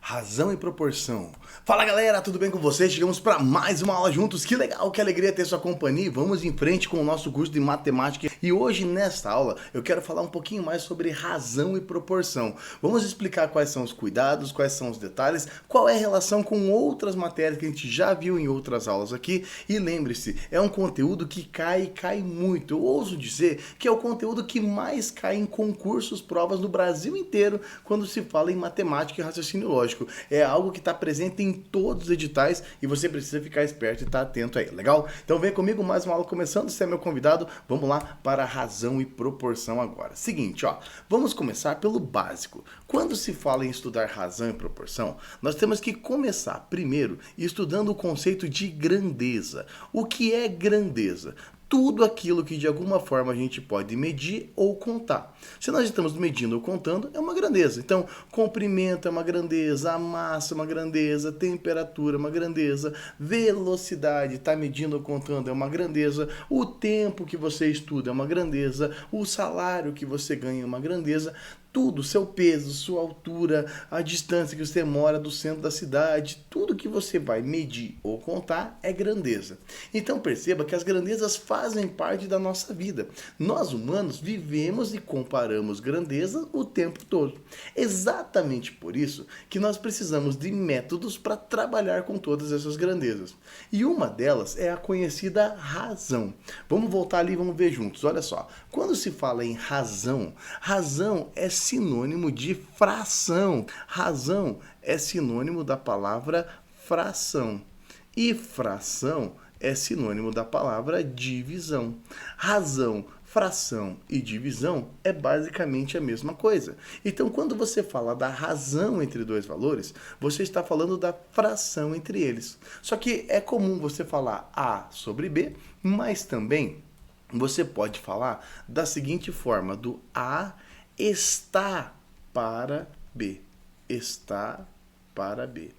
Razão e proporção. Fala galera, tudo bem com vocês? Chegamos para mais uma aula juntos. Que legal, que alegria ter sua companhia. Vamos em frente com o nosso curso de matemática. E hoje nesta aula eu quero falar um pouquinho mais sobre razão e proporção. Vamos explicar quais são os cuidados, quais são os detalhes, qual é a relação com outras matérias que a gente já viu em outras aulas aqui. E lembre-se, é um conteúdo que cai muito. Eu ouso dizer que é o conteúdo que mais cai em concursos, provas no Brasil inteiro quando se fala em matemática e raciocínio lógico. É algo que está presente em todos os editais e você precisa ficar esperto e estar atento aí, legal? Então vem comigo, mais uma aula começando, você é meu convidado, vamos lá para razão e proporção agora. Seguinte, ó, vamos começar pelo básico. Quando se fala em estudar razão e proporção, nós temos que começar primeiro estudando o conceito de grandeza. O que é grandeza? Tudo aquilo que de alguma forma a gente pode medir ou contar. Se nós estamos medindo ou contando, é uma grandeza. Então, comprimento é uma grandeza, a massa é uma grandeza, temperatura é uma grandeza, velocidade, está medindo ou contando é uma grandeza, o tempo que você estuda é uma grandeza, o salário que você ganha é uma grandeza. Tudo, seu peso, sua altura, a distância que você mora do centro da cidade, tudo que você vai medir ou contar é grandeza. Então perceba que as grandezas fazem parte da nossa vida. Nós humanos vivemos e comparamos grandeza o tempo todo. Exatamente por isso que nós precisamos de métodos para trabalhar com todas essas grandezas. E uma delas é a conhecida razão. Vamos voltar ali e vamos ver juntos. Olha só, quando se fala em razão, razão é sinônimo de fração. Razão é sinônimo da palavra fração. E fração é sinônimo da palavra divisão. Razão, fração e divisão é basicamente a mesma coisa. Então, quando você fala da razão entre dois valores, você está falando da fração entre eles. Só que é comum você falar A sobre B, mas também você pode falar da seguinte forma, do A está para B. Está para B.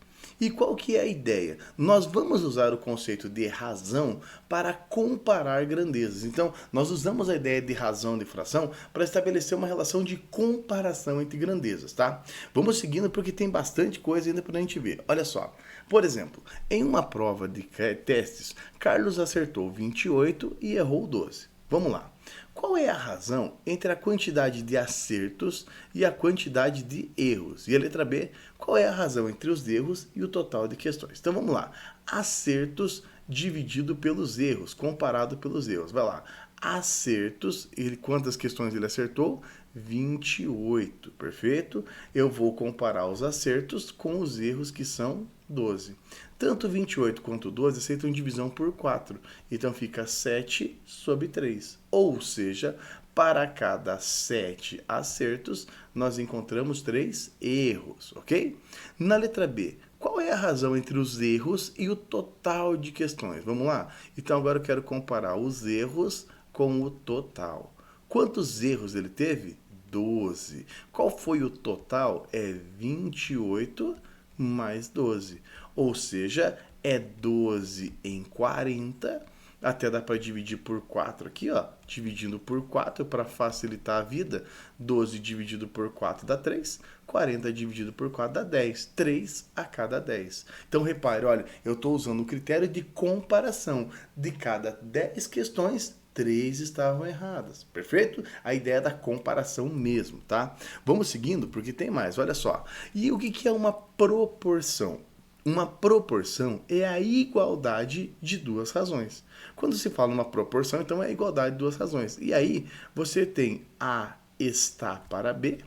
E qual que é a ideia? Nós vamos usar o conceito de razão para comparar grandezas. Então, nós usamos a ideia de razão de fração para estabelecer uma relação de comparação entre grandezas, tá? Vamos seguindo porque tem bastante coisa ainda para a gente ver. Olha só. Por exemplo, em uma prova de testes, Carlos acertou 28 e errou 12. Vamos lá. Qual é a razão entre a quantidade de acertos e a quantidade de erros? E a letra B, qual é a razão entre os erros e o total de questões? Então vamos lá. Acertos dividido pelos erros, comparado pelos erros. Vai lá. Acertos, quantas questões ele acertou? 28, perfeito? Eu vou comparar os acertos com os erros, que são 12. Tanto 28 quanto 12 aceitam divisão por 4, então fica 7 sobre 3. Ou seja, para cada 7 acertos, nós encontramos 3 erros, ok? Na letra B, qual é a razão entre os erros e o total de questões? Vamos lá? Então agora eu quero comparar os erros com o total. Quantos erros ele teve? 12. Qual foi o total? É 28 mais 12. Ou seja, é 12 em 40. Até dá para dividir por 4 aqui, ó. Dividindo por 4 para facilitar a vida. 12 dividido por 4 dá 3. 40 dividido por 4 dá 10. 3 a cada 10. Então repare, olha, eu estou usando o critério de comparação. De cada 10 questões, 3 estavam erradas, perfeito? A ideia da comparação mesmo, tá? Vamos seguindo, porque tem mais, olha só. E o que é uma proporção? Uma proporção é a igualdade de duas razões. Quando se fala uma proporção, então é a igualdade de duas razões. E aí você tem A está para B,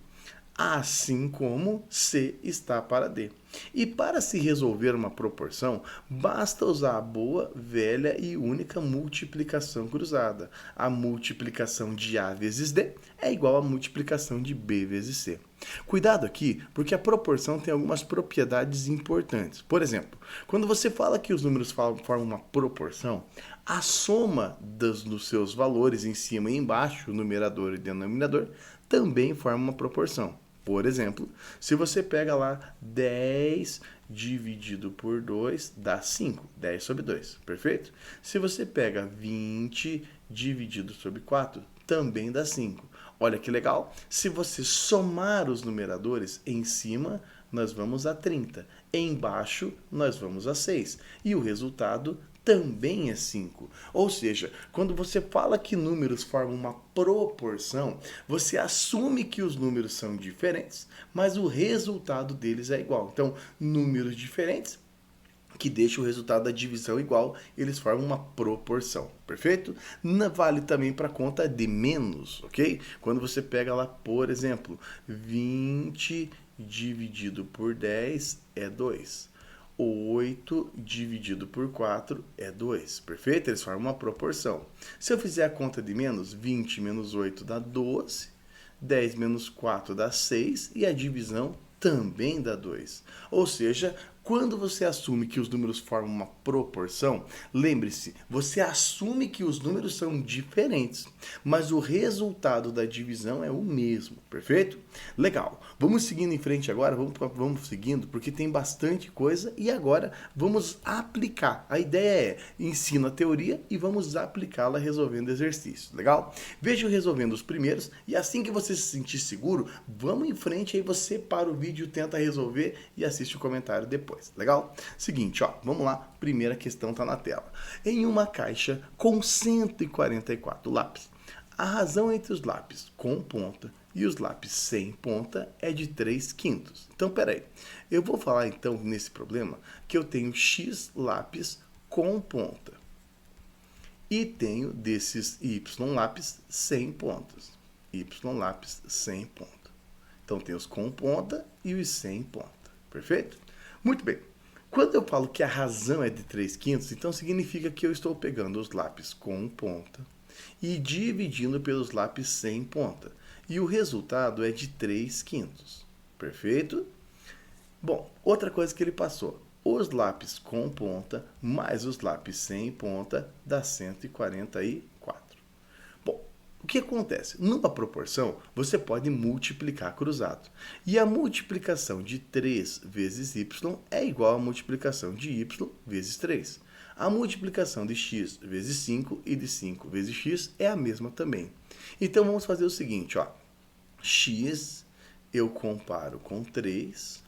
assim como C está para D. E para se resolver uma proporção, basta usar a boa, velha e única multiplicação cruzada. A multiplicação de A vezes D é igual à multiplicação de B vezes C. Cuidado aqui, porque a proporção tem algumas propriedades importantes. Por exemplo, quando você fala que os números formam uma proporção, a soma dos seus valores em cima e embaixo, numerador e denominador, também forma uma proporção. Por exemplo, se você pega lá 10 dividido por 2, dá 5. 10 sobre 2, perfeito? Se você pega 20 dividido sobre 4, também dá 5. Olha que legal. Se você somar os numeradores em cima, nós vamos a 30. Embaixo, nós vamos a 6. E o resultado também é 5. Ou seja, quando você fala que números formam uma proporção, você assume que os números são diferentes, mas o resultado deles é igual. Então, números diferentes que deixa o resultado da divisão igual, eles formam uma proporção, perfeito? Vale também para conta de menos, ok? Quando você pega lá, por exemplo, 20 dividido por 10 é 2. 8 dividido por 4 é 2, perfeito? Eles formam uma proporção. Se eu fizer a conta de menos, 20 menos 8 dá 12, 10 menos 4 dá 6 e a divisão também dá 2. Ou seja, quando você assume que os números formam uma proporção, lembre-se, você assume que os números são diferentes, mas o resultado da divisão é o mesmo, perfeito? Legal, vamos seguindo em frente agora, vamos seguindo, porque tem bastante coisa e agora vamos aplicar. A ideia é, ensina a teoria e vamos aplicá-la resolvendo exercícios, legal? Veja resolvendo os primeiros e assim que você se sentir seguro, vamos em frente, aí você para o vídeo, tenta resolver e assiste o comentário depois. Legal? Seguinte, ó, vamos lá. Primeira questão tá na tela. Em uma caixa com 144 lápis, a razão entre os lápis com ponta e os lápis sem ponta é de 3/5. Então, peraí. Eu vou falar então nesse problema que eu tenho X lápis com ponta e tenho desses Y lápis sem pontas. Y lápis sem ponta. Então, tem os com ponta e os sem ponta. Perfeito? Muito bem. Quando eu falo que a razão é de 3/5, então significa que eu estou pegando os lápis com ponta e dividindo pelos lápis sem ponta. E o resultado é de 3/5. Perfeito? Bom, outra coisa que ele passou. Os lápis com ponta mais os lápis sem ponta dá 144. Bom, o que acontece? Numa proporção, você pode multiplicar cruzado. E a multiplicação de 3 vezes y é igual à multiplicação de y vezes 3. A multiplicação de x vezes 5 e de 5 vezes x é a mesma também. Então, vamos fazer o seguinte, ó. X eu comparo com 3,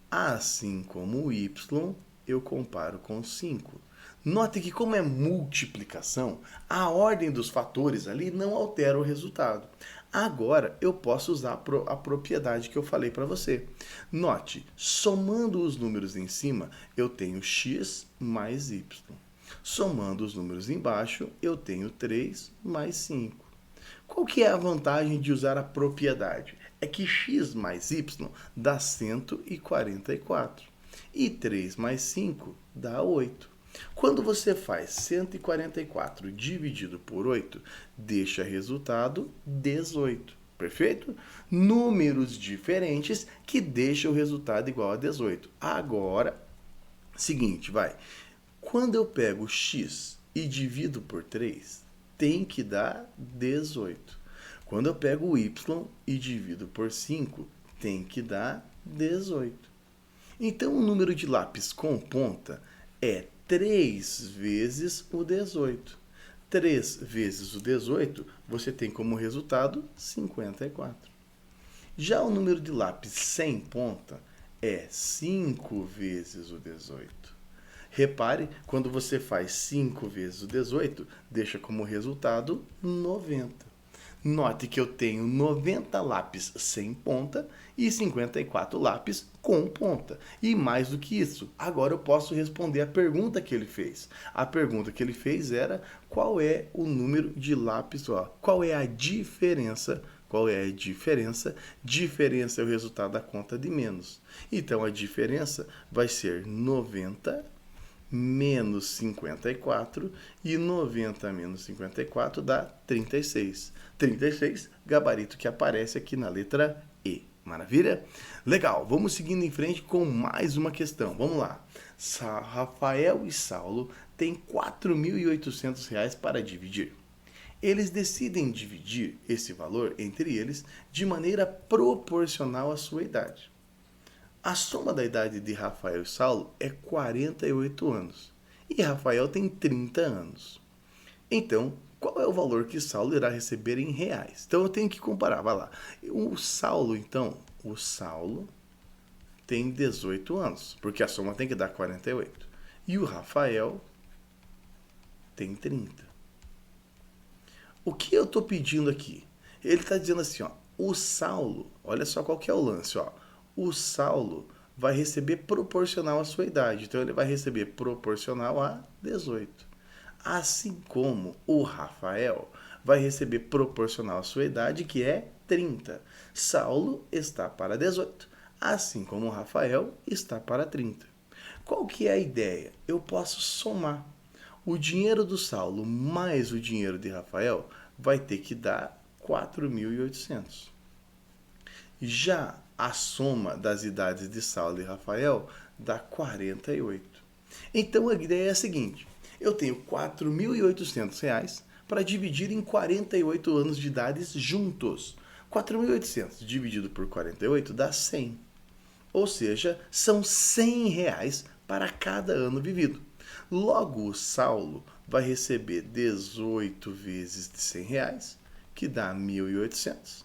assim como y eu comparo com 5. Note que como é multiplicação, a ordem dos fatores ali não altera o resultado. Agora, eu posso usar a propriedade que eu falei para você. Note, somando os números em cima, eu tenho x mais y. Somando os números embaixo, eu tenho 3 mais 5. Qual que é a vantagem de usar a propriedade? É que x mais y dá 144. E 3 mais 5 dá 8. Quando você faz 144 dividido por 8, deixa resultado 18. Perfeito? Números diferentes que deixam o resultado igual a 18. Agora, seguinte, vai. Quando eu pego x e divido por 3, tem que dar 18. Quando eu pego o y e divido por 5, tem que dar 18. Então, o número de lápis com ponta é 3 vezes o 18. 3 vezes o 18, você tem como resultado 54. Já o número de lápis sem ponta é 5 vezes o 18. Repare, quando você faz 5 vezes o 18, deixa como resultado 90. Note que eu tenho 90 lápis sem ponta e 54 lápis com ponta. E mais do que isso, agora eu posso responder a pergunta que ele fez. A pergunta que ele fez era qual é o número de lápis, qual é a diferença. Qual é a diferença? Diferença é o resultado da conta de menos. Então, a diferença vai ser 90 menos 54, e 90 menos 54 dá 36. 36, gabarito que aparece aqui na letra E. Maravilha? Legal, vamos seguindo em frente com mais uma questão. Vamos lá. Rafael e Saulo têm R$ 4.800 para dividir. Eles decidem dividir esse valor entre eles de maneira proporcional à sua idade. A soma da idade de Rafael e Saulo é 48 anos e Rafael tem 30 anos. Então, qual é o valor que Saulo irá receber em reais? Então, eu tenho que comparar, vai lá. O Saulo tem 18 anos, porque a soma tem que dar 48. E o Rafael tem 30. O que eu estou pedindo aqui? Ele está dizendo assim, ó, o Saulo, olha só qual que é o lance, ó. O Saulo vai receber proporcional à sua idade, então ele vai receber proporcional a 18. Assim como o Rafael vai receber proporcional à sua idade, que é 30. Saulo está para 18, assim como o Rafael está para 30. Qual que é a ideia? Eu posso somar. O dinheiro do Saulo mais o dinheiro de Rafael vai ter que dar 4.800. Já a soma das idades de Saulo e Rafael dá 48. Então a ideia é a seguinte: eu tenho R$ 4.800 para dividir em 48 anos de idades juntos. 4.800 dividido por 48 dá 100. Ou seja, são R$ 100 para cada ano vivido. Logo, o Saulo vai receber 18 vezes de R$ 100, que dá 1.800.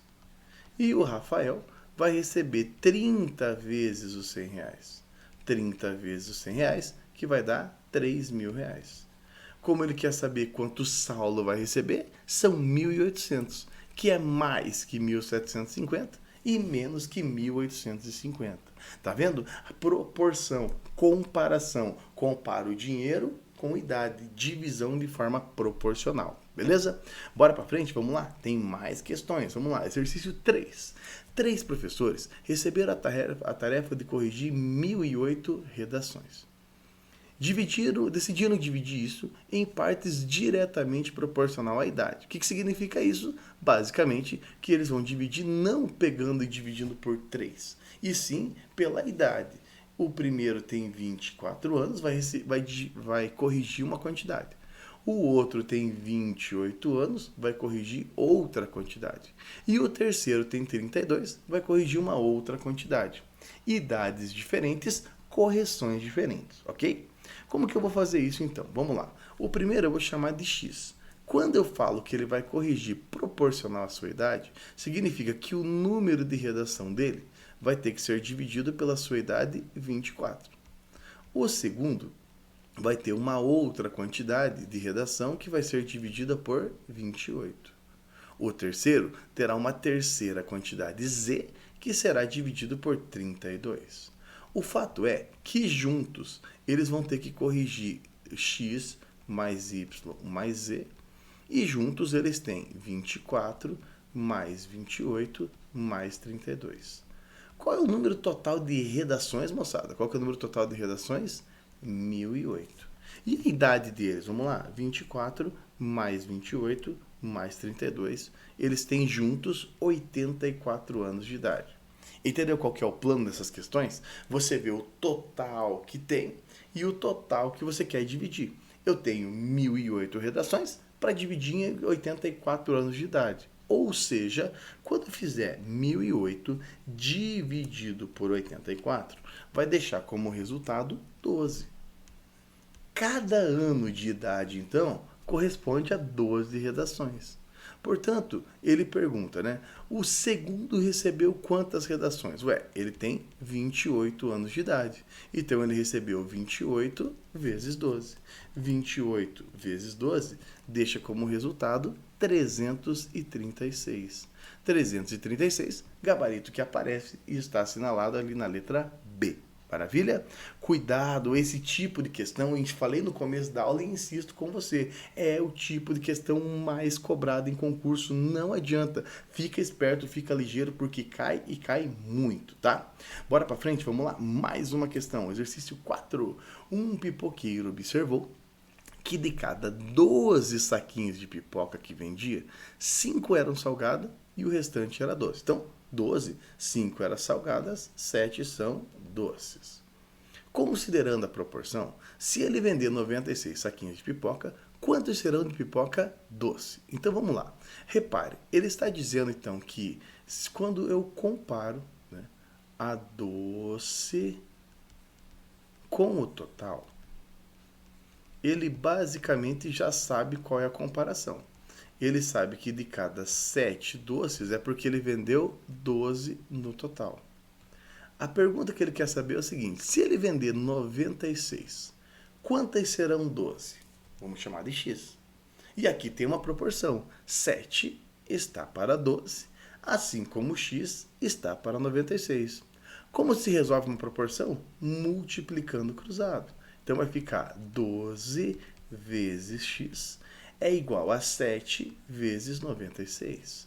E o Rafael vai receber 30 vezes os R$ 100. 30 vezes os R$ 100, que vai dar R$ 3.000. Como ele quer saber quanto o Saulo vai receber, são 1.800, que é mais que 1.750 e menos que 1.850. Tá vendo? A proporção, comparação, compara o dinheiro com idade, divisão de forma proporcional. Beleza? Bora pra frente? Vamos lá? Tem mais questões. Vamos lá. Exercício 3. 3 professores receberam a tarefa de corrigir 1.008 redações. Decidiram dividir isso em partes diretamente proporcional à idade. O que significa isso? Basicamente, que eles vão dividir não pegando e dividindo por 3, e sim pela idade. O primeiro tem 24 anos, vai corrigir uma quantidade. O outro tem 28 anos, vai corrigir outra quantidade. E o terceiro tem 32, vai corrigir uma outra quantidade. Idades diferentes, correções diferentes, ok? Como que eu vou fazer isso então? Vamos lá. O primeiro eu vou chamar de X. Quando eu falo que ele vai corrigir proporcional à sua idade, significa que o número de redação dele vai ter que ser dividido pela sua idade 24. O segundo vai ter uma outra quantidade de redação que vai ser dividida por 28. O terceiro terá uma terceira quantidade Z que será dividido por 32. O fato é que juntos eles vão ter que corrigir x mais y mais z, e juntos eles têm 24 mais 28 mais 32. Qual é o número total de redações, moçada? Qual que é o número total de redações? 1.008. E a idade deles? Vamos lá. 24 mais 28 mais 32. Eles têm juntos 84 anos de idade. Entendeu qual que é o plano dessas questões? Você vê o total que tem e o total que você quer dividir. Eu tenho 1.008 redações para dividir em 84 anos de idade. Ou seja, quando eu fizer 1.008 dividido por 84, vai deixar como resultado 12. Cada ano de idade, então, corresponde a 12 redações. Portanto, ele pergunta, né? O segundo recebeu quantas redações? Ué, ele tem 28 anos de idade. Então, ele recebeu 28 vezes 12. 28 vezes 12 deixa como resultado 336. 336, gabarito que aparece e está assinalado ali na letra B. Maravilha? Cuidado, esse tipo de questão, eu falei no começo da aula e insisto com você, é o tipo de questão mais cobrada em concurso, não adianta. Fica esperto, fica ligeiro, porque cai e cai muito, tá? Bora pra frente, vamos lá, mais uma questão, exercício 4. Um pipoqueiro observou que de cada 12 saquinhos de pipoca que vendia, 5 eram salgadas e o restante era doce. Então, 12, 5 eram salgadas, 7 são doces. Considerando a proporção, se ele vender 96 saquinhos de pipoca, quantos serão de pipoca doce? Então vamos lá. Repare, ele está dizendo então que quando eu comparo, né, a doce com o total, ele basicamente já sabe qual é a comparação. Ele sabe que de cada 7 doces é porque ele vendeu 12 no total. A pergunta que ele quer saber é o seguinte: se ele vender 96, quantas serão 12? Vamos chamar de x. E aqui tem uma proporção: 7 está para 12, assim como x está para 96. Como se resolve uma proporção? Multiplicando o cruzado. Então vai ficar 12 vezes x é igual a 7 vezes 96.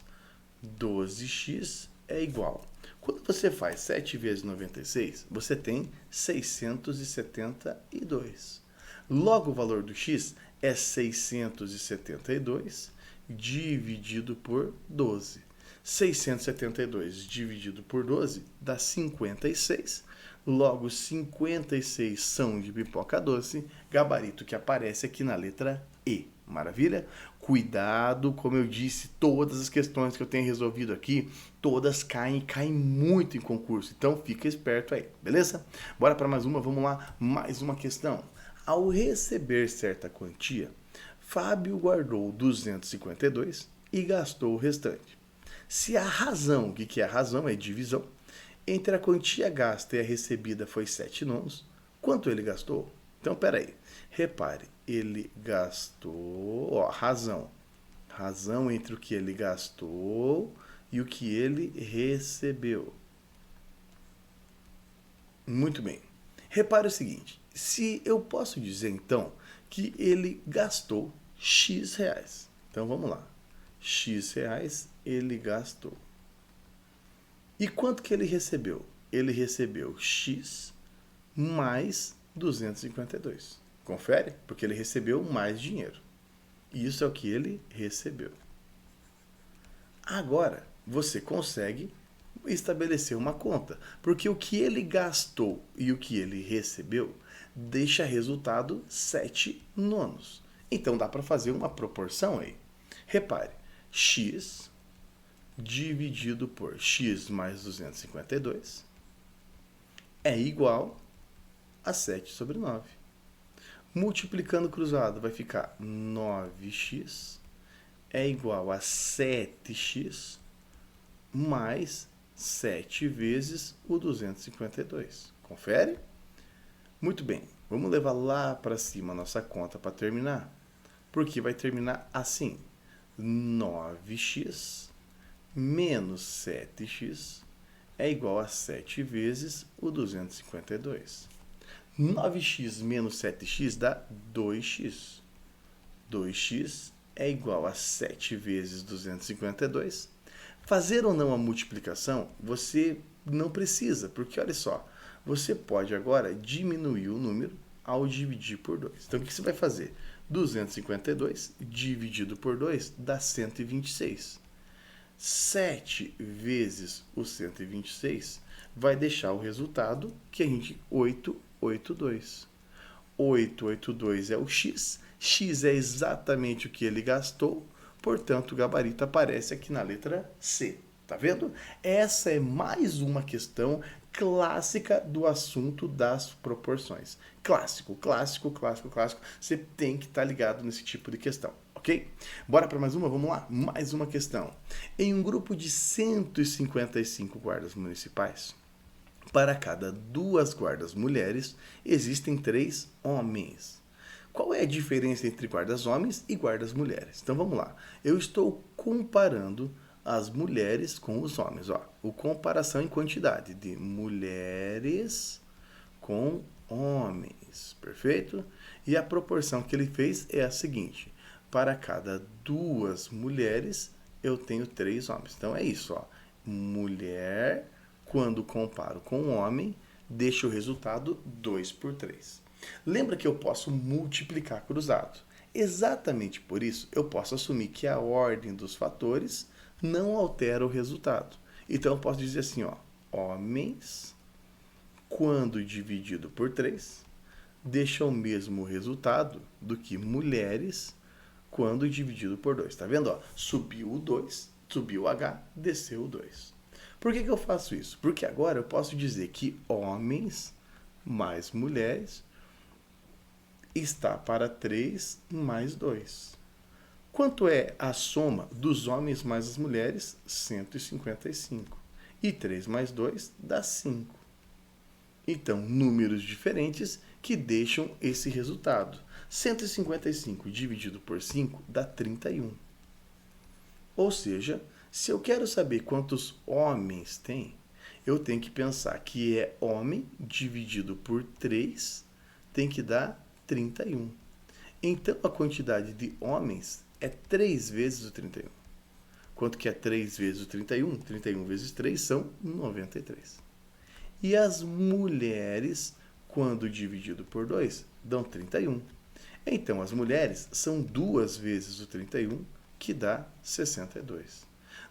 12x é igual. Quando você faz 7 vezes 96, você tem 672. Logo, o valor do x é 672 dividido por 12. 672 dividido por 12 dá 56. Logo, 56 são de pipoca doce, gabarito que aparece aqui na letra E. Maravilha? Cuidado, como eu disse, todas as questões que eu tenho resolvido aqui, todas caem muito em concurso. Então, fica esperto aí, beleza? Bora para mais uma, vamos lá, mais uma questão. Ao receber certa quantia, Fábio guardou 252 e gastou o restante. Se a razão, o que é a razão? É divisão. Entre a quantia gasta e a recebida foi 7 nonos, quanto ele gastou? Então, peraí, repare, ele gastou, ó, razão entre o que ele gastou e o que ele recebeu. Muito bem. Repare o seguinte, se eu posso dizer então que ele gastou x reais. Então vamos lá. X reais ele gastou. E quanto que ele recebeu? Ele recebeu x mais 252. Confere? Porque ele recebeu mais dinheiro. Isso é o que ele recebeu. Agora, você consegue estabelecer uma conta, porque o que ele gastou e o que ele recebeu deixa resultado 7 nonos. Então dá para fazer uma proporção aí. Repare, x dividido por x mais 252 é igual a 7 sobre 9. Multiplicando cruzado vai ficar 9x é igual a 7x mais 7 vezes o 252. Confere? Muito bem, vamos levar lá para cima a nossa conta para terminar. Porque vai terminar assim: 9x menos 7x é igual a 7 vezes o 252. 9x menos 7x dá 2x. 2x é igual a 7 vezes 252. Fazer ou não a multiplicação, você não precisa, porque olha só, você pode agora diminuir o número ao dividir por 2. Então, o que você vai fazer? 252 dividido por 2 dá 126. 7 vezes o 126 vai deixar o resultado que a gente 882. 882 é o x. X é exatamente o que ele gastou, portanto, o gabarito aparece aqui na letra C. Tá vendo? Essa é mais uma questão clássica do assunto das proporções. Clássico, clássico, clássico, clássico. Você tem que estar ligado nesse tipo de questão, ok? Bora para mais uma? Vamos lá? Mais uma questão. Em um grupo de 155 guardas municipais, para cada 2 guardas mulheres, existem 3 homens. Qual é a diferença entre guardas homens e guardas mulheres? Então vamos lá. Eu estou comparando as mulheres com os homens. Ó, o comparação em quantidade de mulheres com homens. Perfeito? E a proporção que ele fez é a seguinte: para cada 2 mulheres, eu tenho 3 homens. Então é isso. Ó. Mulher, quando comparo com homem, deixa o resultado 2 por 3. Lembra que eu posso multiplicar cruzado. Exatamente por isso, eu posso assumir que a ordem dos fatores não altera o resultado. Então, eu posso dizer assim, ó, homens, quando dividido por 3, deixa o mesmo resultado do que mulheres, quando dividido por 2. Tá vendo? Ó, subiu o 2, subiu o H, desceu o 2. Por que eu faço isso? Porque agora eu posso dizer que homens mais mulheres está para 3 mais 2. Quanto é a soma dos homens mais as mulheres? 155. E 3 mais 2 dá 5. Então, números diferentes que deixam esse resultado. 155 dividido por 5 dá 31. Ou seja, se eu quero saber quantos homens tem, eu tenho que pensar que é homem dividido por 3 tem que dar 31. Então, a quantidade de homens é 3 vezes o 31. Quanto que é 3 vezes o 31? 31 vezes 3 são 93. E as mulheres, quando dividido por 2, dão 31. Então, as mulheres são 2 vezes o 31, que dá 62.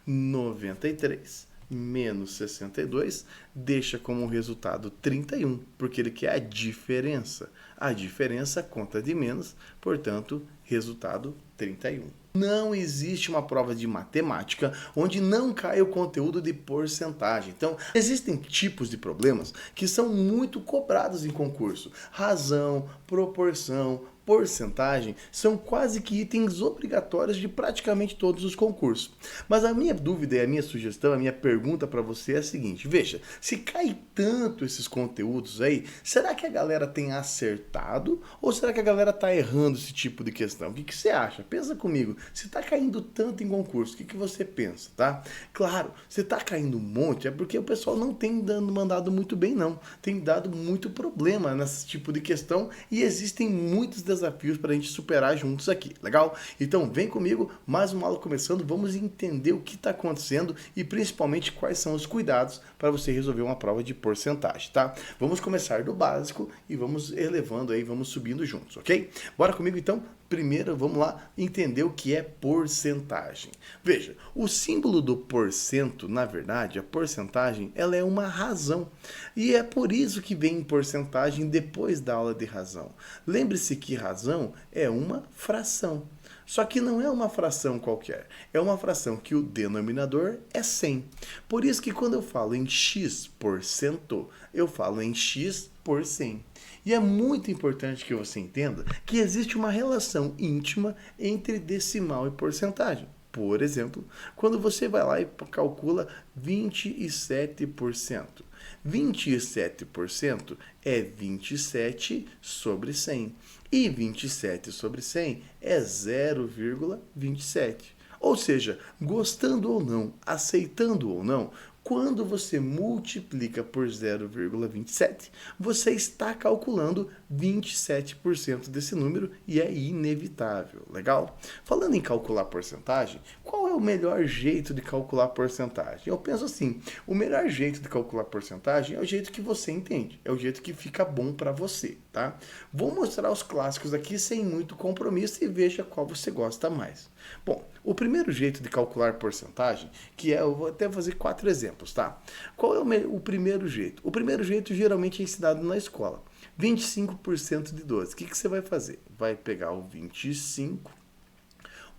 93 menos 62 deixa como resultado 31, porque ele quer a diferença. A diferença conta de menos, portanto, resultado 31. Não existe uma prova de matemática onde não cai o conteúdo de porcentagem. Então, existem tipos de problemas que são muito cobrados em concurso. Razão, proporção, porcentagem são quase que itens obrigatórios de praticamente todos os concursos. Mas a minha dúvida e a minha sugestão, a minha pergunta para você é a seguinte: veja, se cai tanto esses conteúdos aí, será que a galera tem acertado ou será que a galera está errando esse tipo de questão? O que você acha? Pensa comigo. Se está caindo tanto em concurso, o que você pensa, tá? Claro, se está caindo um monte é porque o pessoal não tem mandado muito bem, não. Tem dado muito problema nesse tipo de questão e existem muitos desafios para a gente superar juntos aqui, legal? Então vem comigo, mais uma aula começando, vamos entender o que está acontecendo e principalmente quais são os cuidados para você resolver uma prova de porcentagem, tá? Vamos começar do básico e vamos elevando aí, vamos subindo juntos, ok? Bora comigo então? Primeiro, vamos lá entender o que é porcentagem. Veja, o símbolo do porcento, na verdade, a porcentagem, ela é uma razão. E é por isso que vem porcentagem depois da aula de razão. Lembre-se que razão é uma fração. Só que não é uma fração qualquer, é uma fração que o denominador é 100. Por isso que quando eu falo em x%, eu falo em x por 100. E é muito importante que você entenda que existe uma relação íntima entre decimal e porcentagem. Por exemplo, quando você vai lá e calcula 27%. 27% é 27 sobre 100. E 27 sobre 100 é 0,27. Ou seja, gostando ou não, aceitando ou não, quando você multiplica por 0,27, você está calculando 27% desse número e é inevitável, legal? Falando em calcular porcentagem, qual é o melhor jeito de calcular porcentagem? Eu penso assim, o melhor jeito de calcular porcentagem é o jeito que você entende, é o jeito que fica bom para você, tá? Vou mostrar os clássicos aqui sem muito compromisso e veja qual você gosta mais. Bom, o primeiro jeito de calcular porcentagem, eu vou até fazer 4 exemplos, tá? Qual é o primeiro jeito? O primeiro jeito geralmente é ensinado na escola. 25% de 12. O que você vai fazer? Vai pegar o 25,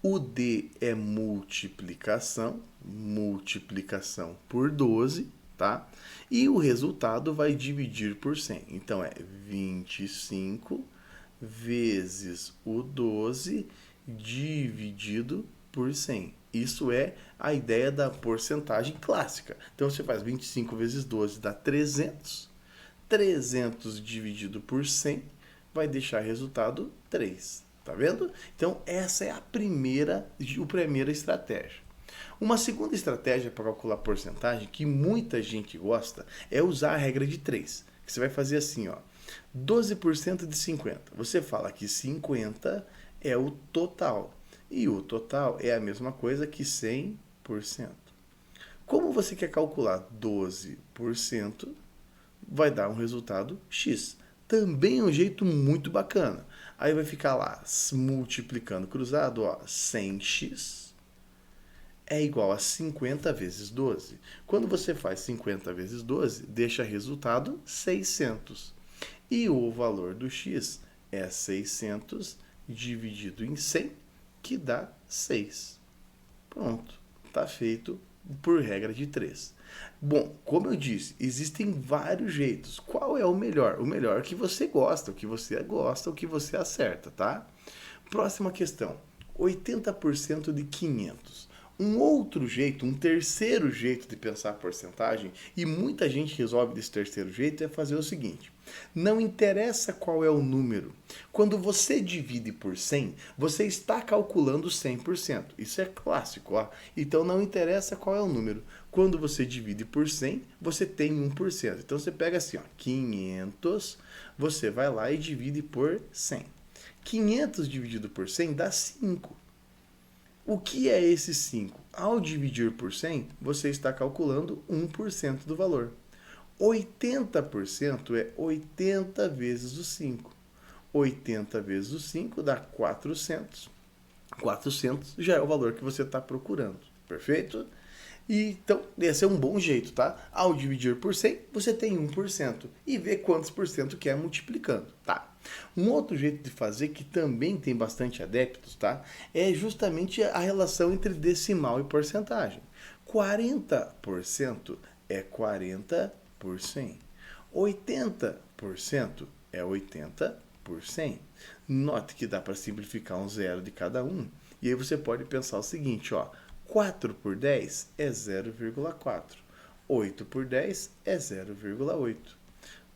o D é multiplicação por 12, tá? E o resultado vai dividir por 100. Então é 25 vezes o 12 dividido por 100. Isso é a ideia da porcentagem clássica. Então você faz 25 vezes 12 dá 300. 300 dividido por 100 vai deixar resultado 3. Tá vendo? Então essa é a primeira estratégia. Uma segunda estratégia para calcular porcentagem que muita gente gosta é usar a regra de 3. Que você vai fazer assim, ó. 12% de 50. Você fala que 50 é o total. E o total é a mesma coisa que 100%. Como você quer calcular 12%, vai dar um resultado X. Também é um jeito muito bacana. Aí vai ficar lá, multiplicando cruzado, ó, 100x é igual a 50 vezes 12. Quando você faz 50 vezes 12, deixa resultado 600. E o valor do x é 600 dividido em 100, que dá 6. Pronto, está feito por regra de 3. Bom, como eu disse, existem vários jeitos. Qual é o melhor? O melhor que você gosta, o que você acerta, tá? Próxima questão. 80% de 500. Um outro jeito, um terceiro jeito de pensar a porcentagem, e muita gente resolve desse terceiro jeito, é fazer o seguinte: não interessa qual é o número. Quando você divide por 100, você está calculando 100%. Isso é clássico, ó. Então não interessa qual é o número. Quando você divide por 100, você tem 1%. Então você pega assim, ó, 500, você vai lá e divide por 100. 500 dividido por 100 dá 5. O que é esse 5? Ao dividir por 100, você está calculando 1% do valor. 80% é 80 vezes o 5. 80 vezes o 5 dá 400. 400 já é o valor que você está procurando. Perfeito? E, então, esse é um bom jeito, tá? Ao dividir por 100, você tem 1% e vê quantos por cento quer multiplicando, tá? Um outro jeito de fazer, que também tem bastante adeptos, tá? É justamente a relação entre decimal e porcentagem. 40% é 40 por 100. 80% é 80 por 100. Note que dá para simplificar um zero de cada um. E aí você pode pensar o seguinte, ó. 4 por 10 é 0,4. 8 por 10 é 0,8.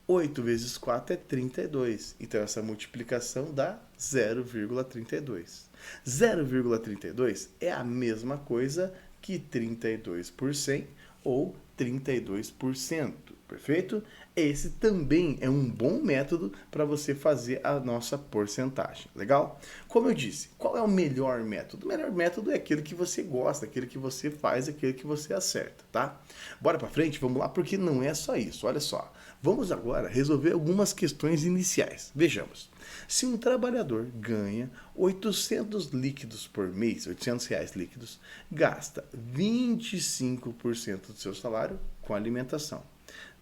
8 vezes 4 é 32. Então, essa multiplicação dá 0,32. 0,32 é a mesma coisa que 32 por 100 ou 32%. Perfeito? Esse também é um bom método para você fazer a nossa porcentagem. Legal? Como eu disse, qual é o melhor método? O melhor método é aquele que você gosta, aquele que você faz, aquele que você acerta, tá? Bora para frente? Vamos lá, porque não é só isso. Olha só. Vamos agora resolver algumas questões iniciais. Vejamos. Se um trabalhador ganha 800 líquidos por mês, 800 reais líquidos, gasta 25% do seu salário com alimentação,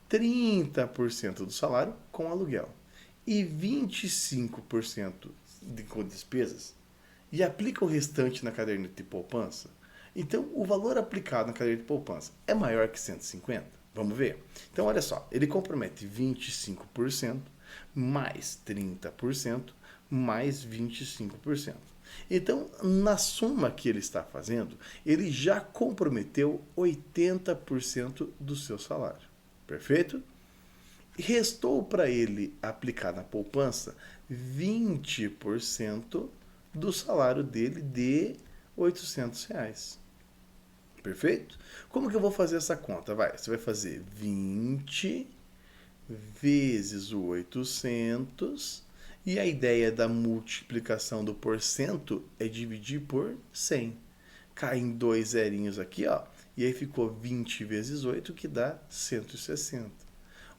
30% do salário com aluguel e 25% com despesas, e aplica o restante na caderneta de poupança, então o valor aplicado na caderneta de poupança é maior que 150? Vamos ver? Então, olha só, ele compromete 25% mais 30% mais 25%. Então, na soma que ele está fazendo, ele já comprometeu 80% do seu salário. Perfeito? Restou para ele aplicar na poupança 20% do salário dele de 800 reais. Perfeito? Como que eu vou fazer essa conta? Você vai fazer 20 vezes o 800, e a ideia da multiplicação do porcento é dividir por 100. Caem dois zerinhos aqui, ó, e aí ficou 20 vezes 8, que dá 160.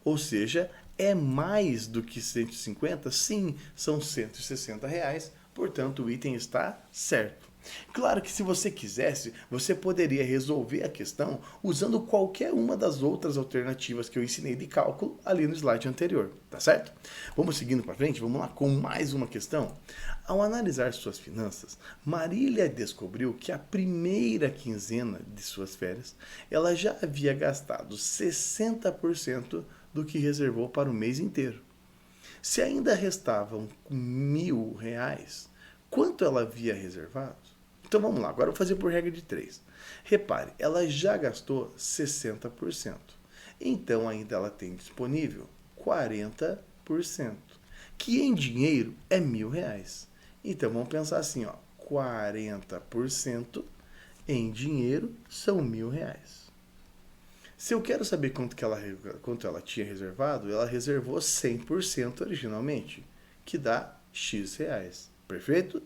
Ou seja, é mais do que 150? Sim, são 160 reais, portanto o item está certo. Claro que se você quisesse, você poderia resolver a questão usando qualquer uma das outras alternativas que eu ensinei de cálculo ali no slide anterior, tá certo? Vamos seguindo para frente, vamos lá com mais uma questão. Ao analisar suas finanças, Marília descobriu que a primeira quinzena de suas férias, ela já havia gastado 60% do que reservou para o mês inteiro. Se ainda restavam R$ 1.000, quanto ela havia reservado? Então vamos lá, agora eu vou fazer por regra de 3. Repare, ela já gastou 60%. Então ainda ela tem disponível 40%, que em dinheiro é R$ 1.000. Então vamos pensar assim, ó, 40% em dinheiro são R$ 1.000. Se eu quero saber quanto ela tinha reservado, ela reservou 100% originalmente, que dá X reais. Perfeito?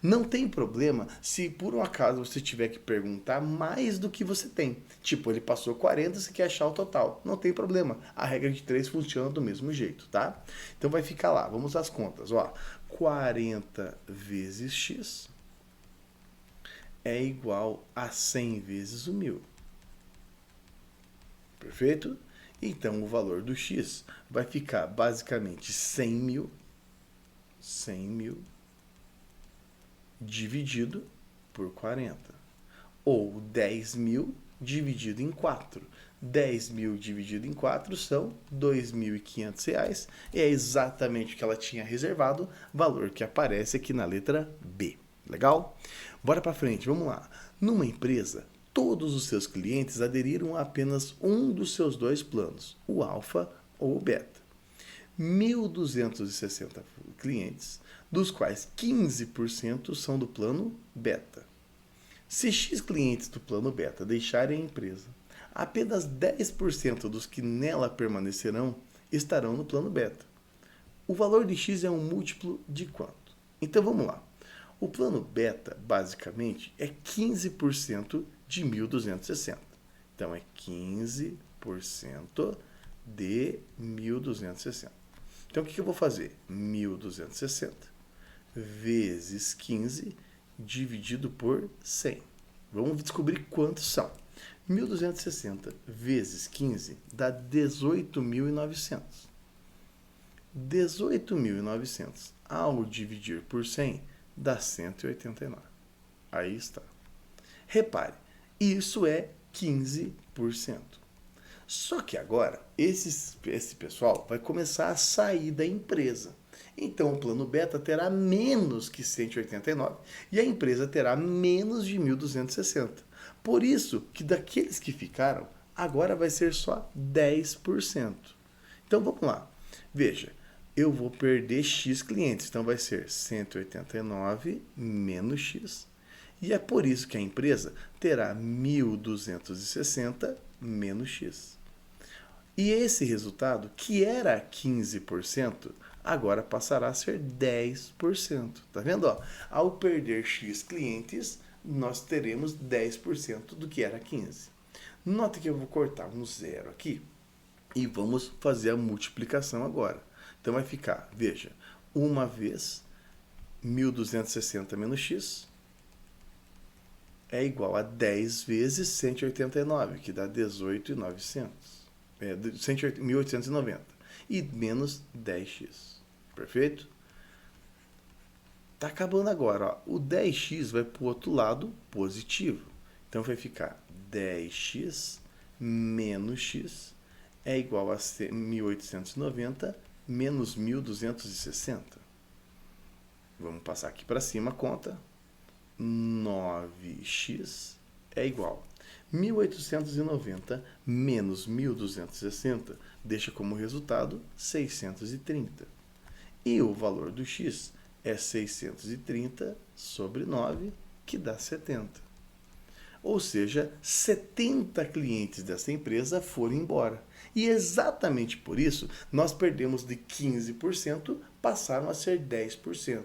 Não tem problema se por um acaso você tiver que perguntar mais do que você tem. Tipo, ele passou 40, você quer achar o total. Não tem problema. A regra de 3 funciona do mesmo jeito, tá? Então vai ficar lá. Vamos às contas. Ó, 40 vezes X é igual a 100 vezes o 1.000. Perfeito? Então o valor do X vai ficar basicamente 100 mil dividido por 40. Ou 10.000 dividido em 4. 10.000 dividido em 4 são R$ 2.500. E é exatamente o que ela tinha reservado, valor que aparece aqui na letra B. Legal? Bora para frente, vamos lá. Numa empresa, todos os seus clientes aderiram a apenas um dos seus dois planos, o alfa ou o beta. 1.260 clientes, dos quais 15% são do plano beta. Se X clientes do plano beta deixarem a empresa, apenas 10% dos que nela permanecerão estarão no plano beta. O valor de X é um múltiplo de quanto? Então vamos lá. O plano beta, basicamente, é 15% de 1.260. Então é 15% de 1.260. Então o que eu vou fazer? 1.260 vezes 15 dividido por 100. Vamos descobrir quantos são. 1.260 vezes 15 dá 18.900. 18.900 ao dividir por 100 dá 189. Aí está. Repare, isso é 15%. Só que agora, esse pessoal vai começar a sair da empresa. Então, o plano beta terá menos que 189 e a empresa terá menos de 1.260. Por isso que daqueles que ficaram, agora vai ser só 10%. Então, vamos lá. Veja, eu vou perder X clientes, então vai ser 189 menos X. E é por isso que a empresa terá 1.260 menos X. E esse resultado, que era 15%, agora passará a ser 10%. Tá vendo? Ó? Ao perder X clientes, nós teremos 10% do que era 15%. Nota que eu vou cortar um zero aqui e vamos fazer a multiplicação agora. Então vai ficar, veja, uma vez 1.260 menos X é igual a 10 vezes 189, que dá 18.900. 1.890 e menos 10x. Perfeito? Tá acabando agora. Ó. O 10x vai para o outro lado positivo. Então vai ficar 10x menos x é igual a 1.890 menos 1.260. Vamos passar aqui para cima a conta. 9x é igual 1.890 menos 1.260 deixa como resultado 630. E o valor do x é 630 sobre 9, que dá 70. Ou seja, 70 clientes dessa empresa foram embora. E exatamente por isso, nós perdemos de 15%, passaram a ser 10%.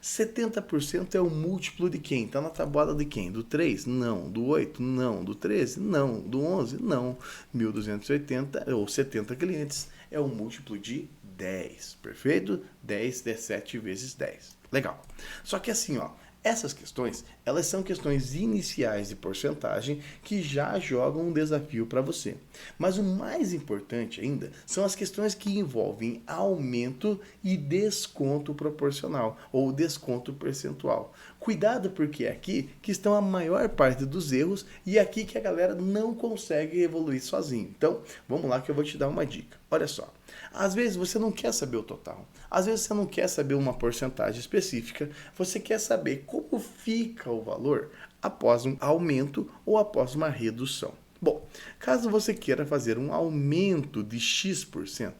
70% é o múltiplo de quem? Está na tabuada de quem? Do 3? Não. Do 8? Não. Do 13? Não. Do 11? Não. 1.280 ou 70 clientes é o múltiplo de 10. Perfeito? 10 é 7 vezes 10. Legal. Só que assim, ó, essas questões, elas são questões iniciais de porcentagem que já jogam um desafio para você. Mas o mais importante ainda são as questões que envolvem aumento e desconto proporcional ou desconto percentual. Cuidado, porque é aqui que estão a maior parte dos erros e é aqui que a galera não consegue evoluir sozinho. Então, vamos lá que eu vou te dar uma dica. Olha só, às vezes você não quer saber o total, às vezes você não quer saber uma porcentagem específica, você quer saber como fica o valor após um aumento ou após uma redução. Bom, caso você queira fazer um aumento de X%,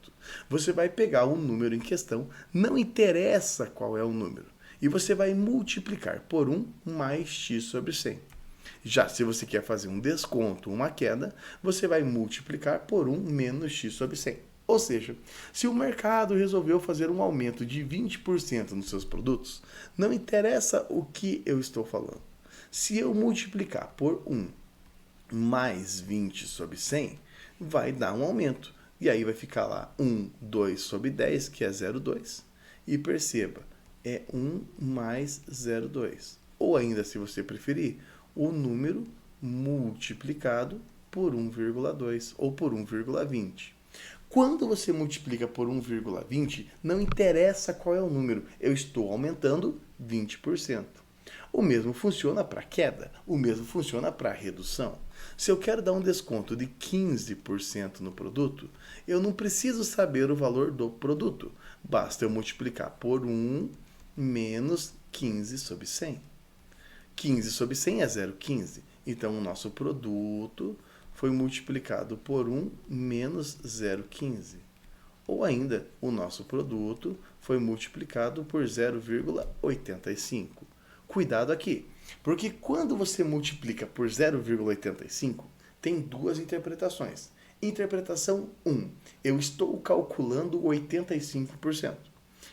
você vai pegar o número em questão, não interessa qual é o número, e você vai multiplicar por 1 mais X sobre 100. Já se você quer fazer um desconto, uma queda, você vai multiplicar por 1 menos X sobre 100. Ou seja, se o mercado resolveu fazer um aumento de 20% nos seus produtos, não interessa o que eu estou falando. Se eu multiplicar por 1 mais 20 sobre 100, vai dar um aumento. E aí vai ficar lá 1, 2 sobre 10, que é 0,2. E perceba, é 1 mais 0,2. Ou ainda, se você preferir, o número multiplicado por 1,2 ou por 1,20. Quando você multiplica por 1,20, não interessa qual é o número, eu estou aumentando 20%. O mesmo funciona para queda, o mesmo funciona para redução. Se eu quero dar um desconto de 15% no produto, eu não preciso saber o valor do produto, basta eu multiplicar por 1 menos 15 sobre 100. 15 sobre 100 é 0,15. Então, o nosso produto foi multiplicado por 1 menos 0,15. Ou ainda, o nosso produto foi multiplicado por 0,85. Cuidado aqui, porque quando você multiplica por 0,85, tem duas interpretações. Interpretação 1, eu estou calculando 85%.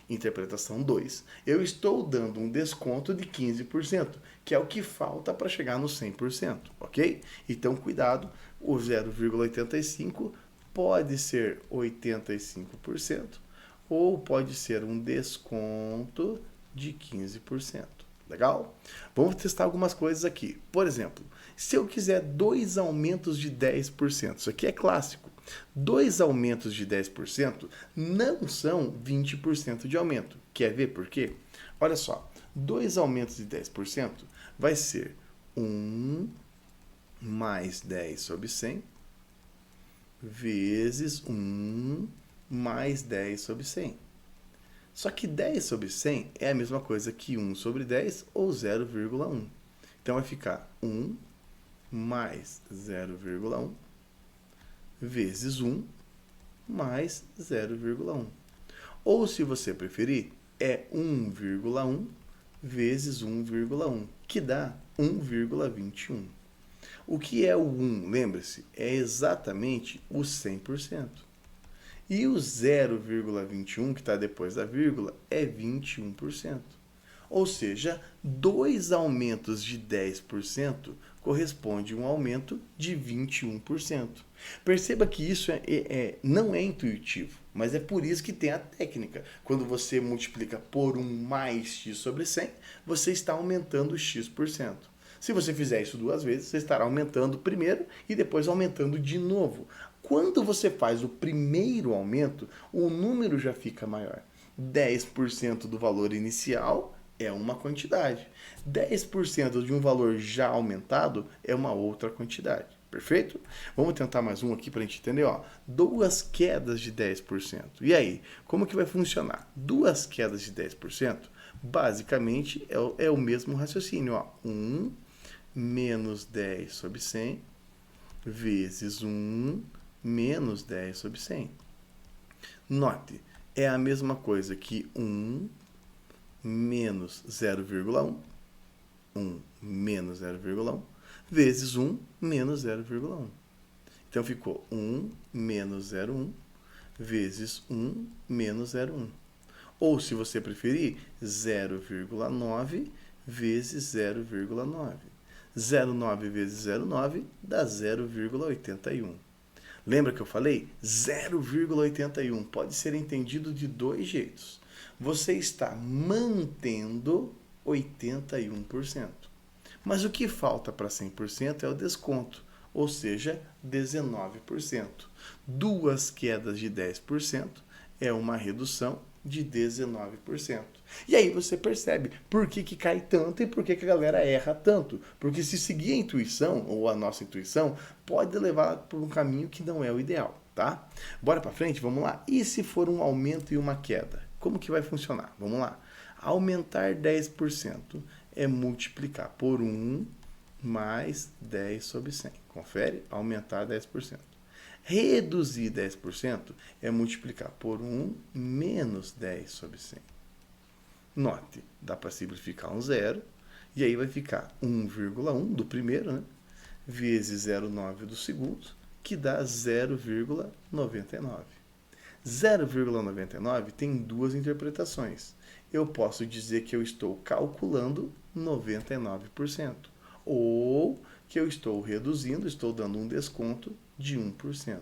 Interpretação 2, eu estou dando um desconto de 15%, que é o que falta para chegar no 100%, ok? Então, cuidado, o 0,85 pode ser 85% ou pode ser um desconto de 15%. Legal? Vamos testar algumas coisas aqui. Por exemplo, se eu quiser 2 aumentos de 10%, isso aqui é clássico. 2 aumentos de 10% não são 20% de aumento. Quer ver por quê? Olha só, 2 aumentos de 10% vai ser 1 mais 10 sobre 100 vezes 1 mais 10 sobre 100. Só que 10 sobre 100 é a mesma coisa que 1 sobre 10 ou 0,1. Então vai ficar 1 mais 0,1 vezes 1 mais 0,1. Ou, se você preferir, é 1,1 vezes 1,1, que dá 1,21. O que é o 1? Lembre-se, é exatamente o 100%. E o 0,21, que está depois da vírgula, é 21%. Ou seja, 2 aumentos de 10% corresponde a um aumento de 21%. Perceba que isso não é intuitivo, mas é por isso que tem a técnica. Quando você multiplica por 1 mais x sobre 100, você está aumentando x%. Se você fizer isso 2 vezes, você estará aumentando primeiro e depois aumentando de novo. Quando você faz o primeiro aumento, o número já fica maior. 10% do valor inicial é uma quantidade. 10% de um valor já aumentado é uma outra quantidade. Perfeito? Vamos tentar mais um aqui para a gente entender. 2 quedas de 10%. E aí, como que vai funcionar? 2 quedas de 10%, basicamente, é o mesmo raciocínio. 1 menos 10 sobre 100 vezes 1 menos 10 sobre 100. Note, é a mesma coisa que 1 menos 0,1, 1 menos 0,1, vezes 1 menos 0,1. Então, ficou 1 menos 0,1 vezes 1 menos 0,1. Ou, se você preferir, 0,9 vezes 0,9. 0,9 vezes 0,9 dá 0,81. Lembra que eu falei? 0,81 pode ser entendido de 2 jeitos. Você está mantendo 81%. Mas o que falta para 100% é o desconto, ou seja, 19%. 2 quedas de 10% é uma redução de 19%. E aí você percebe por que cai tanto e por que a galera erra tanto. Porque se seguir a intuição, ou a nossa intuição, pode levar por um caminho que não é o ideal, tá? Bora para frente? Vamos lá. E se for um aumento e uma queda? Como que vai funcionar? Vamos lá. Aumentar 10% é multiplicar por 1 mais 10 sobre 100. Confere? Aumentar 10%. Reduzir 10% é multiplicar por 1 menos 10 sobre 100. Note, dá para simplificar um zero, e aí vai ficar 1,1 do primeiro, né? Vezes 0,9 do segundo, que dá 0,99. 0,99 tem 2 interpretações. Eu posso dizer que eu estou calculando 99%, ou que eu estou reduzindo, estou dando um desconto de 1%.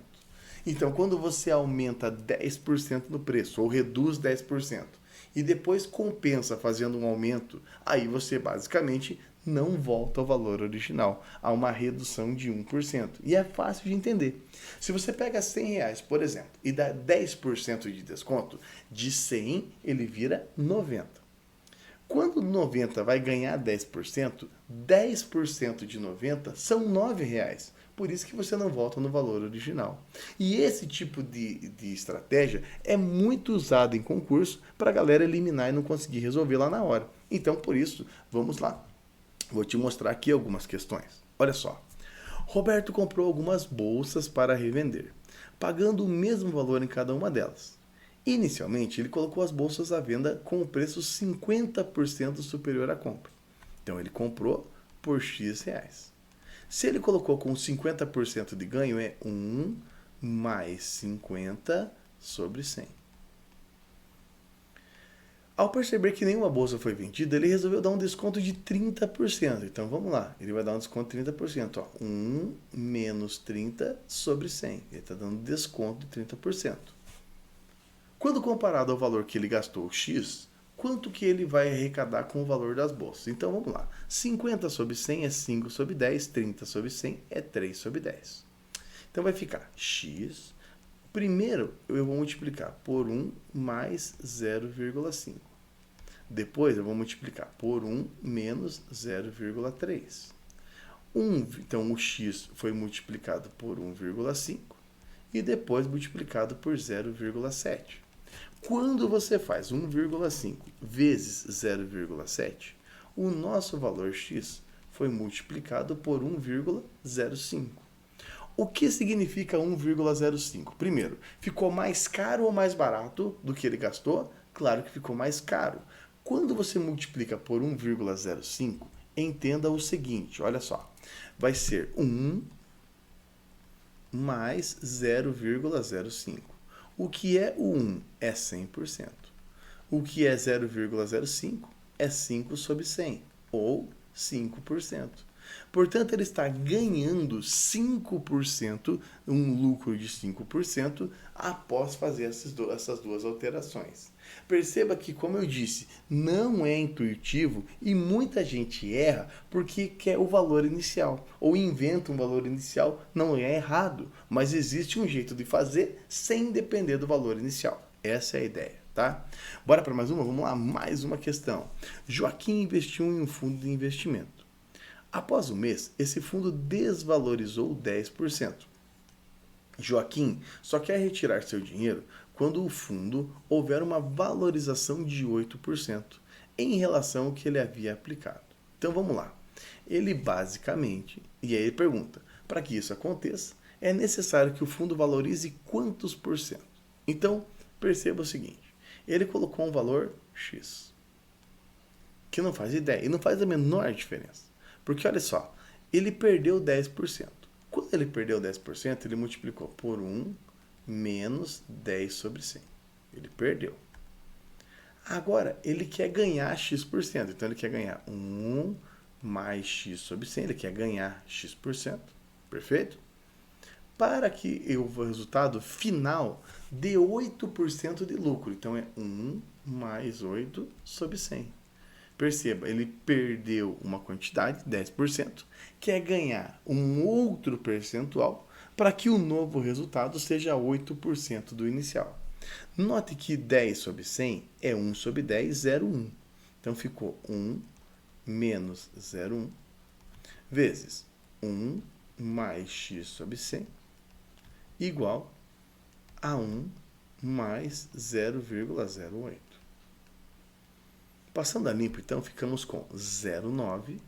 Então, quando você aumenta 10% no preço, ou reduz 10%, e depois compensa fazendo um aumento, aí você basicamente não volta ao valor original, há uma redução de 1%. E é fácil de entender. Se você pega R$100, por exemplo, e dá 10% de desconto, de 100 ele vira 90. Quando 90 vai ganhar 10%, 10% de 90 são R$9. Por isso que você não volta no valor original. E esse tipo de estratégia é muito usado em concurso para a galera eliminar e não conseguir resolver lá na hora. Então, por isso, vamos lá. Vou te mostrar aqui algumas questões. Olha só. Roberto comprou algumas bolsas para revender, pagando o mesmo valor em cada uma delas. Inicialmente, ele colocou as bolsas à venda com o preço 50% superior à compra. Então, ele comprou por X reais. Se ele colocou com 50% de ganho, é 1 mais 50 sobre 100. Ao perceber que nenhuma bolsa foi vendida, ele resolveu dar um desconto de 30%. Então vamos lá, ele vai dar um desconto de 30%. Ó. 1 menos 30 sobre 100. Ele está dando desconto de 30%. Quando comparado ao valor que ele gastou, X, quanto que ele vai arrecadar com o valor das bolsas? Então vamos lá. 50 sobre 100 é 5 sobre 10, 30 sobre 100 é 3 sobre 10. Então vai ficar X. Primeiro eu vou multiplicar por 1 mais 0,5. Depois eu vou multiplicar por 1 menos 0,3. Então o x foi multiplicado por 1,5 e depois multiplicado por 0,7. Quando você faz 1,5 vezes 0,7, o nosso valor x foi multiplicado por 1,05. O que significa 1,05? Primeiro, ficou mais caro ou mais barato do que ele gastou? Claro que ficou mais caro. Quando você multiplica por 1,05, entenda o seguinte, olha só. Vai ser 1 mais 0,05. O que é o 1? É 100%. O que é 0,05? É 5 sobre 100, ou 5%. Portanto, ele está ganhando 5%, um lucro de 5%, após fazer essas duas alterações. Perceba que, como eu disse, não é intuitivo e muita gente erra porque quer o valor inicial, ou inventa um valor inicial. Não é errado, mas existe um jeito de fazer sem depender do valor inicial. Essa é a ideia, tá? Bora para mais uma? Vamos lá, mais uma questão. Joaquim investiu em um fundo de investimento. Após um mês, esse fundo desvalorizou 10%. Joaquim só quer retirar seu dinheiro quando o fundo houver uma valorização de 8% em relação ao que ele havia aplicado. Então vamos lá. Ele basicamente, e aí ele pergunta, para que isso aconteça, é necessário que o fundo valorize quantos por cento? Então, perceba o seguinte, ele colocou um valor X, que não faz ideia, e não faz a menor diferença. Porque olha só, ele perdeu 10%. Quando ele perdeu 10%, ele multiplicou por 1 menos 10 sobre 100. Ele perdeu. Agora, ele quer ganhar X%. Então, ele quer ganhar 1 mais X sobre 100. Ele quer ganhar X%. Perfeito? Para que o resultado final dê 8% de lucro. Então, é 1 mais 8 sobre 100. Perceba, ele perdeu uma quantidade, 10%, quer ganhar um outro percentual para que o novo resultado seja 8% do inicial. Note que 10 sobre 100 é 1 sobre 10, 0,1. Então ficou 1 menos 0,1 vezes 1 mais x sobre 100 igual a 1 mais 0,08. Passando a limpo, então, ficamos com 0,9,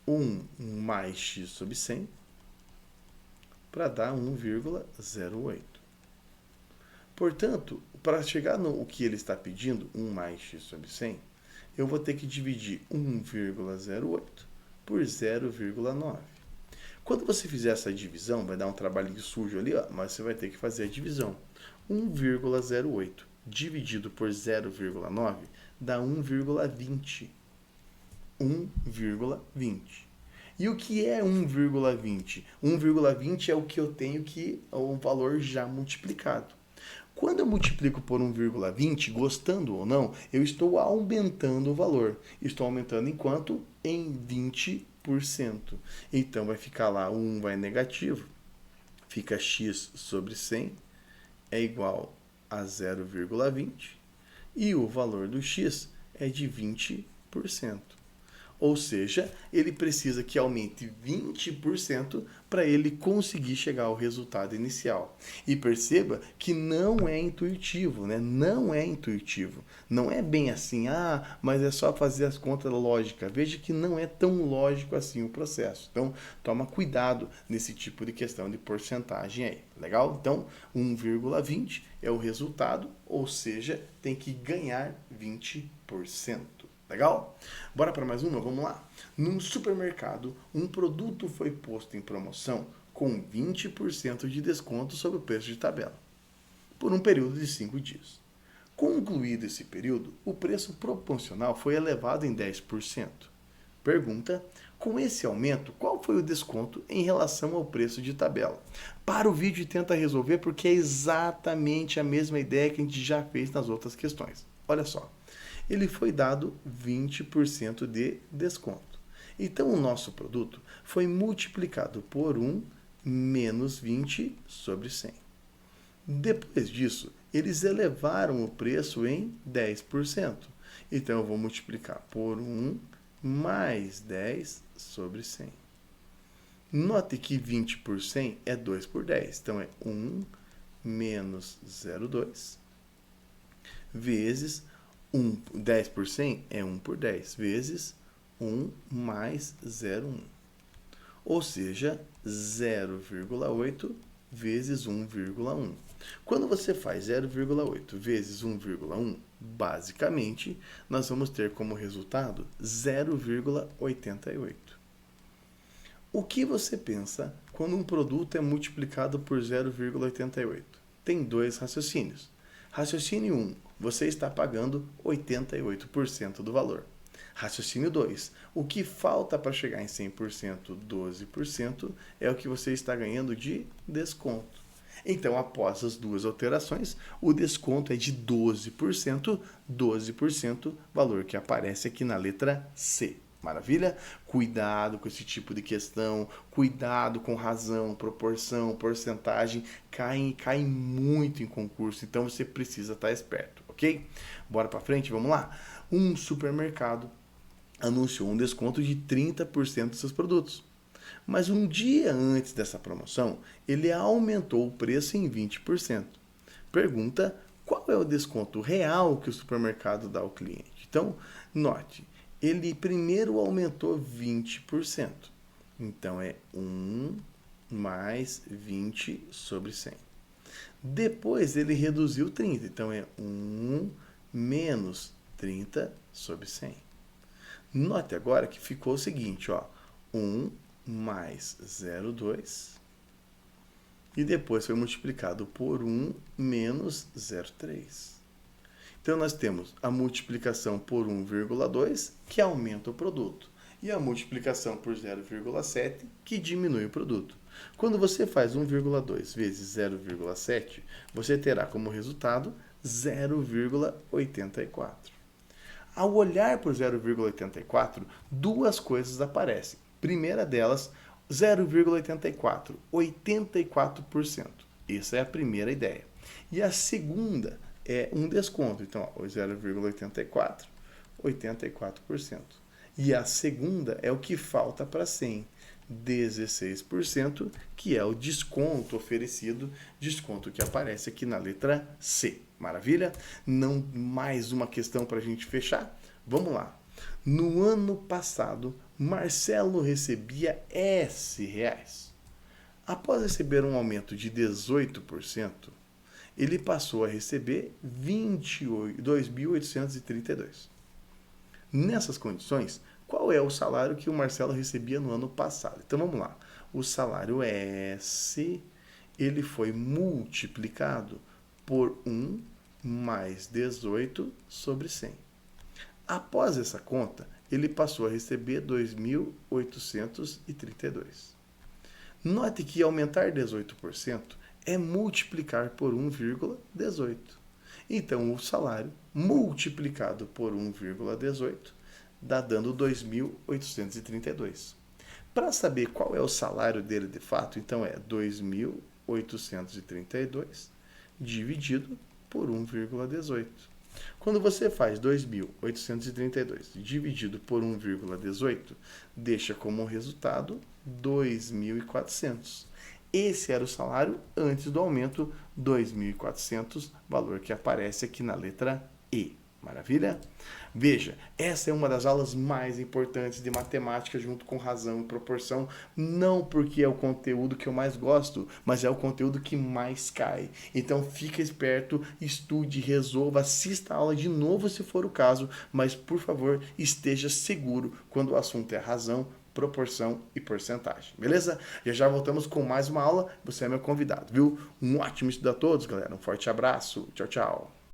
1 mais x sobre 100, para dar 1,08. Portanto, para chegar no que ele está pedindo, 1 mais x sobre 100, eu vou ter que dividir 1,08 por 0,9. Quando você fizer essa divisão, vai dar um trabalhinho sujo ali, ó, mas você vai ter que fazer a divisão. 1,08 dividido por 0,9 dá 1,20. 1,20. E o que é 1,20? 1,20 é o que eu tenho que é o valor já multiplicado. Quando eu multiplico por 1,20, gostando ou não, eu estou aumentando o valor. Estou aumentando em quanto? Em 20%. Então vai ficar lá, 1 vai negativo, fica x sobre 100 é igual a 0,20 e o valor do x é de 20%. Ou seja, ele precisa que aumente 20% para ele conseguir chegar ao resultado inicial. E perceba que não é intuitivo, né? Não é intuitivo. Não é bem assim, mas é só fazer as contas lógicas. Veja que não é tão lógico assim o processo. Então, toma cuidado nesse tipo de questão de porcentagem aí. Legal? Então, 1,20 é o resultado, ou seja, tem que ganhar 20%. Legal? Bora para mais uma? Vamos lá. Num supermercado, um produto foi posto em promoção com 20% de desconto sobre o preço de tabela, por um período de 5 dias. Concluído esse período, o preço proporcional foi elevado em 10%. Pergunta: com esse aumento, qual foi o desconto em relação ao preço de tabela? Para o vídeo e tenta resolver porque é exatamente a mesma ideia que a gente já fez nas outras questões. Olha só. Ele foi dado 20% de desconto. Então, o nosso produto foi multiplicado por 1 menos 20 sobre 100. Depois disso, eles elevaram o preço em 10%. Então, eu vou multiplicar por 1 mais 10 sobre 100. Note que 20 por 100 é 2 por 10. Então, é 1 menos 0,2 vezes 10 por 100 é 1 por 10, vezes 1 mais 0,1. Ou seja, 0,8 vezes 1,1. Quando você faz 0,8 vezes 1,1, basicamente, nós vamos ter como resultado 0,88. O que você pensa quando um produto é multiplicado por 0,88? Tem dois raciocínios. Raciocínio 1, você está pagando 88% do valor. Raciocínio 2, o que falta para chegar em 100%, 12%, é o que você está ganhando de desconto. Então, após as duas alterações, o desconto é de 12%, 12%, valor que aparece aqui na letra C. Maravilha? Cuidado com esse tipo de questão, cuidado com razão, proporção, porcentagem, cai muito em concurso, então você precisa estar esperto, ok? Bora para frente, vamos lá? Um supermercado anunciou um desconto de 30% dos seus produtos. Mas um dia antes dessa promoção, ele aumentou o preço em 20%. Pergunta: qual é o desconto real que o supermercado dá ao cliente? Então, note, ele primeiro aumentou 20%. Então, é 1 mais 20 sobre 100. Depois, ele reduziu 30. Então, é 1 menos 30 sobre 100. Note agora que ficou o seguinte, ó, 1 mais 0,2 e depois foi multiplicado por 1 menos 0,3. Então, nós temos a multiplicação por 1,2, que aumenta o produto, e a multiplicação por 0,7, que diminui o produto. Quando você faz 1,2 vezes 0,7, você terá como resultado 0,84. Ao olhar para o 0,84, duas coisas aparecem. Primeira delas, 0,84, 84%. Essa é a primeira ideia. E a segunda é um desconto. Então, 0,84, 84%. E a segunda é o que falta para 100, 16%, que é o desconto oferecido, desconto que aparece aqui na letra C. Maravilha? Não mais uma questão para a gente fechar? Vamos lá. No ano passado, Marcelo recebia R$S. Após receber um aumento de 18%, ele passou a receber 2.832. Nessas condições, qual é o salário que o Marcelo recebia no ano passado? Então vamos lá. O salário S, ele foi multiplicado por 1 mais 18 sobre 100. Após essa conta, ele passou a receber 2.832. Note que aumentar 18% é multiplicar por 1,18. Então, o salário multiplicado por 1,18 dá dando 2.832. Para saber qual é o salário dele de fato, então é 2.832 dividido por 1,18. Quando você faz 2.832 dividido por 1,18, deixa como resultado 2.400. Esse era o salário antes do aumento, 2.400, valor que aparece aqui na letra E. Maravilha? Veja, essa é uma das aulas mais importantes de matemática junto com razão e proporção, não porque é o conteúdo que eu mais gosto, mas é o conteúdo que mais cai. Então fica esperto, estude, resolva, assista a aula de novo se for o caso, mas por favor, esteja seguro quando o assunto é razão, proporção e porcentagem, beleza? Já voltamos com mais uma aula, você é meu convidado, viu? Um ótimo estudo a todos, galera. Um forte abraço, tchau, tchau.